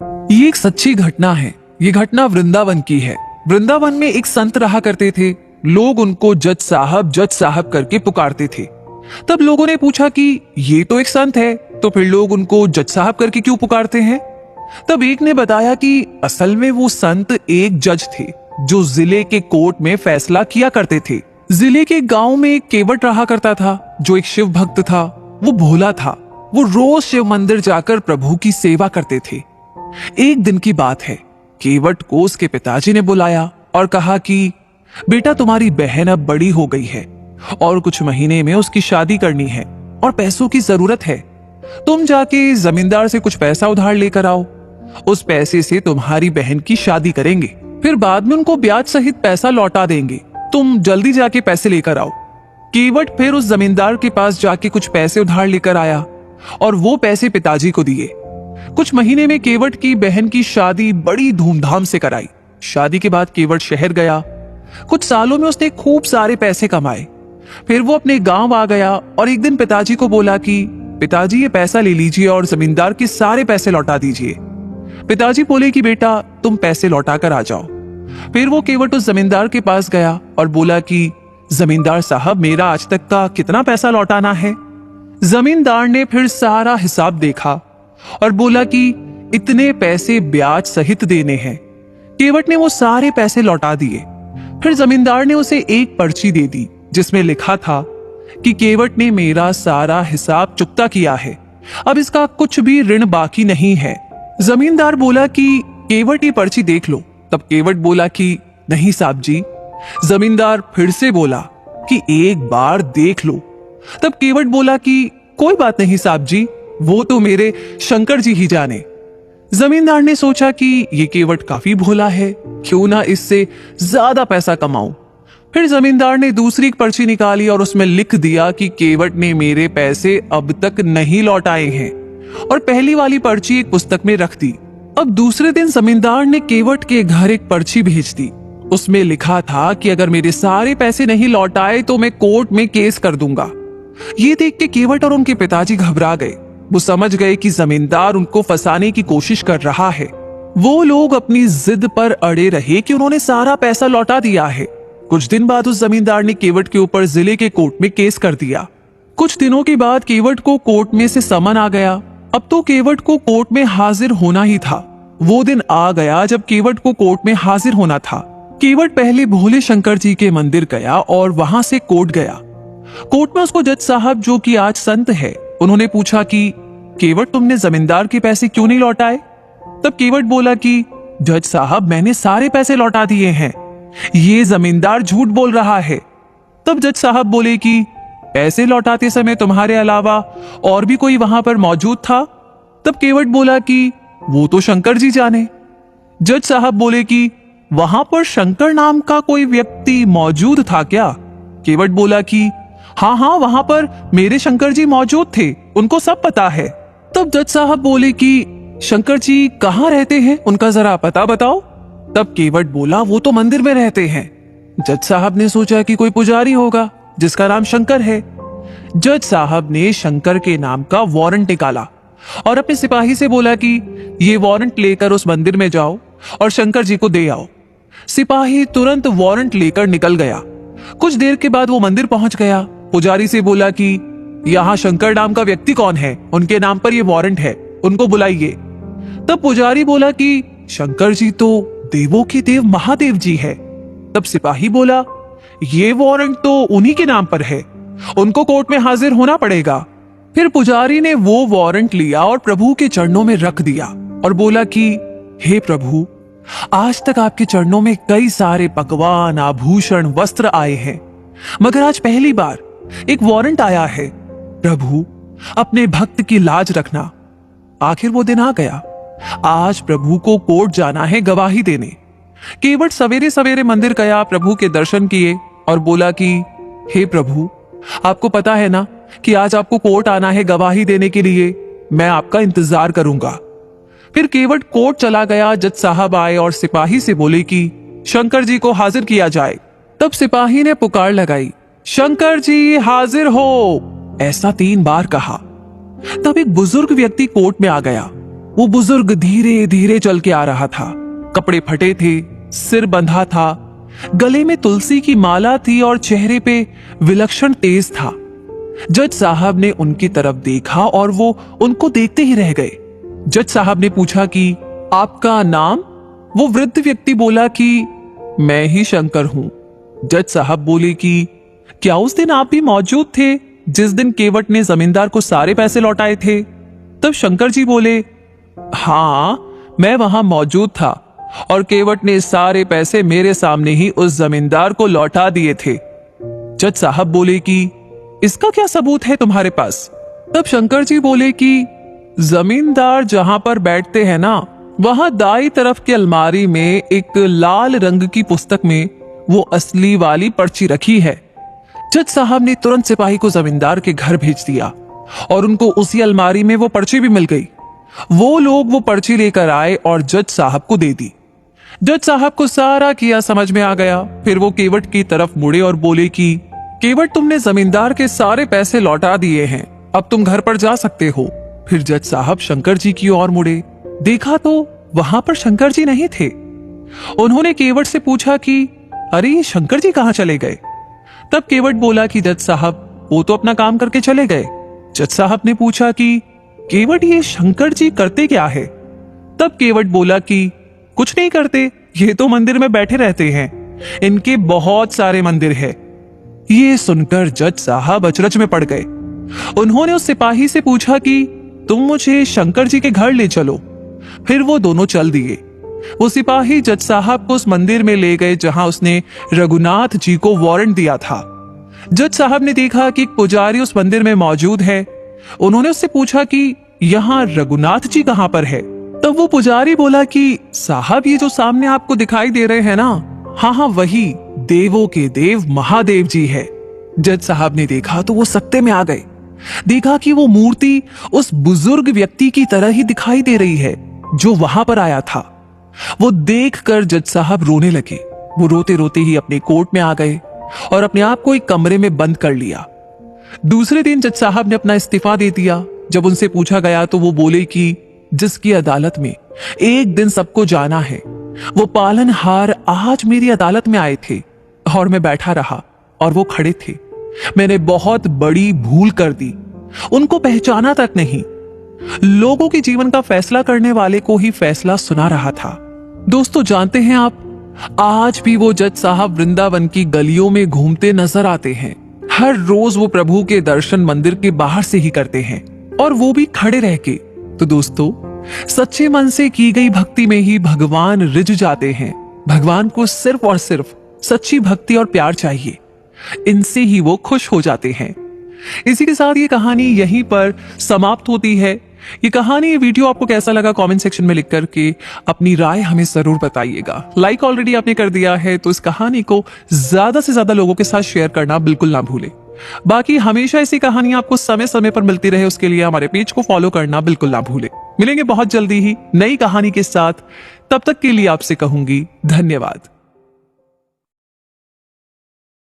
ये एक सच्ची घटना है। ये घटना वृंदावन की है। वृंदावन में एक संत रहा करते थे। लोग उनको जज साहब करके पुकारते थे। तब लोगों ने पूछा कि ये तो एक संत है, तो फिर लोग उनको जज साहब करके क्यों पुकारते हैं? तब एक ने बताया कि असल में वो संत एक जज थे जो जिले के कोर्ट में फैसला किया करते थे। जिले के गांव में एक केवट रहा करता था जो एक शिव भक्त था। वो भोला था। वो रोज शिव मंदिर जाकर प्रभु की सेवा करते थे। एक दिन की बात है, केवट को उसके पिताजी ने बुलाया और कहा कि बेटा, तुम्हारी बहन अब बड़ी हो गई है और कुछ महीने में उसकी शादी करनी है और पैसों की जरूरत है। तुम जाके जमींदार से कुछ पैसा उधार लेकर आओ। उस पैसे से तुम्हारी बहन की शादी करेंगे, फिर बाद में उनको ब्याज सहित पैसा लौटा देंगे। तुम जल्दी जाके पैसे लेकर आओ। केवट फिर उस जमींदार के पास जाके कुछ पैसे उधार लेकर आया और वो पैसे पिताजी को दिए। कुछ महीने में केवट की बहन की शादी बड़ी धूमधाम से कराई। शादी के बाद केवट शहर गया। कुछ सालों में उसने खूब सारे पैसे कमाए। फिर वो अपने गांव आ गया और एक दिन पिताजी को बोला कि पिताजी, ये पैसा ले लीजिए और जमींदार के सारे पैसे लौटा दीजिए। पिताजी बोले कि बेटा, तुम पैसे लौटा कर आ जाओ। फिर वो केवट उस जमींदार के पास गया और बोला कि जमींदार साहब, मेरा आज तक का कितना पैसा लौटाना है? जमींदार ने फिर सारा हिसाब देखा और बोला कि इतने पैसे ब्याज सहित देने हैं। केवट ने वो सारे पैसे लौटा दिए। फिर जमींदार ने उसे एक पर्ची दे दी जिसमें लिखा था कि केवट ने मेरा सारा हिसाब चुकता किया है, अब इसका कुछ भी ऋण बाकी नहीं है। जमींदार बोला कि केवट, ये पर्ची देख लो। तब केवट बोला कि नहीं साहब जी। जमींदार फिर से बोला कि एक बार देख लो। तब केवट बोला कि कोई बात नहीं साहब जी, वो तो मेरे शंकर जी ही जाने। जमींदार ने सोचा कि ये केवट काफी भोला है, क्यों ना इससे ज्यादा पैसा कमाऊं। फिर जमींदार ने दूसरी पर्ची निकाली और उसमें लिख दिया कि केवट ने मेरे पैसे अब तक नहीं लौटाए हैं, और पहली वाली पर्ची एक पुस्तक में रख दी। अब दूसरे दिन जमींदार ने केवट के घर एक पर्ची भेज दी। उसमें लिखा था कि अगर मेरे सारे पैसे नहीं लौटाए तो मैं कोर्ट में केस कर दूंगा। ये देख के केवट और उनके पिताजी घबरा गए। वो समझ गए कि जमींदार उनको फंसाने की कोशिश कर रहा है। वो लोग अपनी जिद पर अड़े रहे कि उन्होंने सारा पैसा लौटा दिया है। कुछ दिन बाद उस जमींदार ने केवट के ऊपर जिले के कोर्ट में केस कर दिया। कुछ दिनों के बाद केवट को कोर्ट में से समन आ गया। अब तो केवट को कोर्ट में हाजिर होना ही था। वो दिन आ गया जब केवट को कोर्ट में हाजिर होना था। केवट पहले भोले शंकर जी के मंदिर गया और वहां से कोर्ट गया। कोर्ट में उसको जज साहब, जो कि आज संत है, उन्होंने पूछा कि केवट, तुमने जमींदार के पैसे क्यों नहीं लौटाए? तब केवट बोला कि जज साहब, मैंने सारे पैसे लौटा दिए हैं, ये जमींदार झूठ बोल रहा है। तब जज साहब बोले कि पैसे लौटाते समय तुम्हारे अलावा और भी कोई वहां पर मौजूद था? तब केवट बोला कि वो तो शंकर जी जाने। जज साहब बोले कि वहां पर शंकर नाम का कोई व्यक्ति मौजूद था क्या? केवट बोला कि हाँ हाँ, वहां पर मेरे शंकर जी मौजूद थे, उनको सब पता है। तब जज साहब बोले कि शंकर जी कहाँ रहते हैं, उनका जरा पता बताओ। तब केवट बोला, वो तो मंदिर में रहते हैं। जज साहब ने सोचा कि कोई पुजारी होगा जिसका नाम शंकर है। जज साहब ने शंकर के नाम का वारंट निकाला और अपने सिपाही से बोला कि ये वारंट लेकर उस मंदिर में जाओ और शंकर जी को दे आओ। सिपाही तुरंत वारंट लेकर निकल गया। कुछ देर के बाद वो मंदिर पहुंच गया। पुजारी से बोला कि यहाँ शंकर नाम का व्यक्ति कौन है, उनके नाम पर ये वारंट है, उनको बुलाइए। तब पुजारी बोला कि शंकर जी तो देवों के देव महादेव जी है। तब सिपाही बोला, ये वारंट तो उन्हीं के नाम पर है, उनको कोर्ट में हाजिर होना पड़ेगा। फिर पुजारी ने वो वारंट लिया और प्रभु के चरणों में रख दिया और बोला कि हे प्रभु, आज तक आपके चरणों में कई सारे पकवान, आभूषण, वस्त्र आए हैं, मगर आज पहली बार एक वारंट आया है। प्रभु, अपने भक्त की लाज रखना। आखिर वो दिन आ गया। आज प्रभु को कोर्ट जाना है गवाही देने। केवट सवेरे सवेरे मंदिर गया, प्रभु के दर्शन किए और बोला कि हे प्रभु, आपको पता है ना कि आज आपको कोर्ट आना है गवाही देने के लिए, मैं आपका इंतजार करूंगा। फिर केवट कोर्ट चला गया। जज साहब आए और सिपाही से बोले कि शंकर जी को हाजिर किया जाए। तब सिपाही ने पुकार लगाई, शंकर जी हाजिर हो, ऐसा 3 बार कहा। तब एक बुजुर्ग व्यक्ति कोर्ट में आ गया। वो बुजुर्ग धीरे धीरे चल के आ रहा था। कपड़े फटे थे, सिर बंधा था, गले में तुलसी की माला थी और चेहरे पे विलक्षण तेज था। जज साहब ने उनकी तरफ देखा और वो उनको देखते ही रह गए। जज साहब ने पूछा कि आपका नाम? वो वृद्ध व्यक्ति बोला कि मैं ही शंकर हूं। जज साहब बोले कि क्या उस दिन आप भी मौजूद थे जिस दिन केवट ने जमींदार को सारे पैसे लौटाए थे? तब शंकर जी बोले, हां, मैं वहां मौजूद था और केवट ने सारे पैसे मेरे सामने ही उस जमींदार को लौटा दिए थे। जज साहब बोले कि इसका क्या सबूत है तुम्हारे पास? तब शंकर जी बोले कि जमींदार जहां पर बैठते हैं ना, वहां दाई तरफ की अलमारी में एक लाल रंग की पुस्तक में वो असली वाली पर्ची रखी है। जज साहब ने तुरंत सिपाही को जमींदार के घर भेज दिया और उनको उसी अलमारी में वो पर्ची भी मिल गई। वो लोग वो पर्ची लेकर आए और जज साहब को दे दी। जज साहब को सारा किया समझ में आ गया। फिर वो केवट की तरफ मुड़े और बोले कि केवट, तुमने जमींदार के सारे पैसे लौटा दिए हैं, अब तुम घर पर जा सकते हो। फिर जज साहब शंकर जी की ओर मुड़े, देखा तो वहां पर शंकर जी नहीं थे। उन्होंने केवट से पूछा कि अरे ये शंकर जी कहां चले गए? तब केवट बोला कि जज साहब, वो तो अपना काम करके चले गए। जज साहब ने पूछा कि केवट, ये शंकर जी करते क्या है? तब केवट बोला कि कुछ नहीं करते, ये तो मंदिर में बैठे रहते हैं, इनके बहुत सारे मंदिर है। ये सुनकर जज साहब अचरज में पड़ गए। उन्होंने उस सिपाही से पूछा कि तुम मुझे शंकर जी के घर ले चलो। फिर वो दोनों चल दिए। वो सिपाही जज साहब को उस मंदिर में ले गए जहां उसने रघुनाथ जी को वारंट दिया था। जज साहब ने देखा कि एक पुजारी उस मंदिर में मौजूद है। उन्होंने उससे पूछा कि यहाँ रघुनाथ जी कहां पर है? तब वो पुजारी बोला कि साहब, ये जो सामने आपको दिखाई दे रहे हैं ना, हाँ हाँ वही देवों के देव महादेव जी है। जज साहब ने देखा तो वो सकते में आ गए। देखा कि वो मूर्ति उस बुजुर्ग व्यक्ति की तरह ही दिखाई दे रही है जो वहां पर आया था। वो देखकर जज साहब रोने लगे। वो रोते रोते ही अपने कोर्ट में आ गए और अपने आप को एक कमरे में बंद कर लिया। दूसरे दिन जज साहब ने अपना इस्तीफा दे दिया। जब उनसे पूछा गया तो वो बोले कि जिसकी अदालत में एक दिन सबको जाना है, वो पालनहार आज मेरी अदालत में आए थे और मैं बैठा रहा और वो खड़े थे। मैंने बहुत बड़ी भूल कर दी, उनको पहचाना तक नहीं। लोगों के जीवन का फैसला करने वाले को ही फैसला सुना रहा था। दोस्तों, जानते हैं आप, आज भी वो जज साहब वृंदावन की गलियों में घूमते नजर आते हैं। हर रोज वो प्रभु के दर्शन मंदिर के बाहर से ही करते हैं और वो भी खड़े रह के। तो दोस्तों, सच्चे मन से की गई भक्ति में ही भगवान रिझ जाते हैं। भगवान को सिर्फ और सिर्फ सच्ची भक्ति और प्यार चाहिए, इनसे ही वो खुश हो जाते हैं। इसी के साथ ये कहानी यहीं पर समाप्त होती है। ये कहानी, ये वीडियो आपको कैसा लगा कमेंट सेक्शन में लिख करके अपनी राय हमें जरूर बताइएगा। लाइक ऑलरेडी आपने कर दिया है तो इस कहानी को ज्यादा से ज्यादा लोगों के साथ शेयर करना बिल्कुल ना भूलें। बाकी हमेशा ऐसी कहानियां आपको समय समय पर मिलती रहे, उसके लिए हमारे पेज को फॉलो करना बिल्कुल ना भूलें। मिलेंगे बहुत जल्दी ही नई कहानी के साथ। तब तक के लिए आपसे कहूंगी धन्यवाद।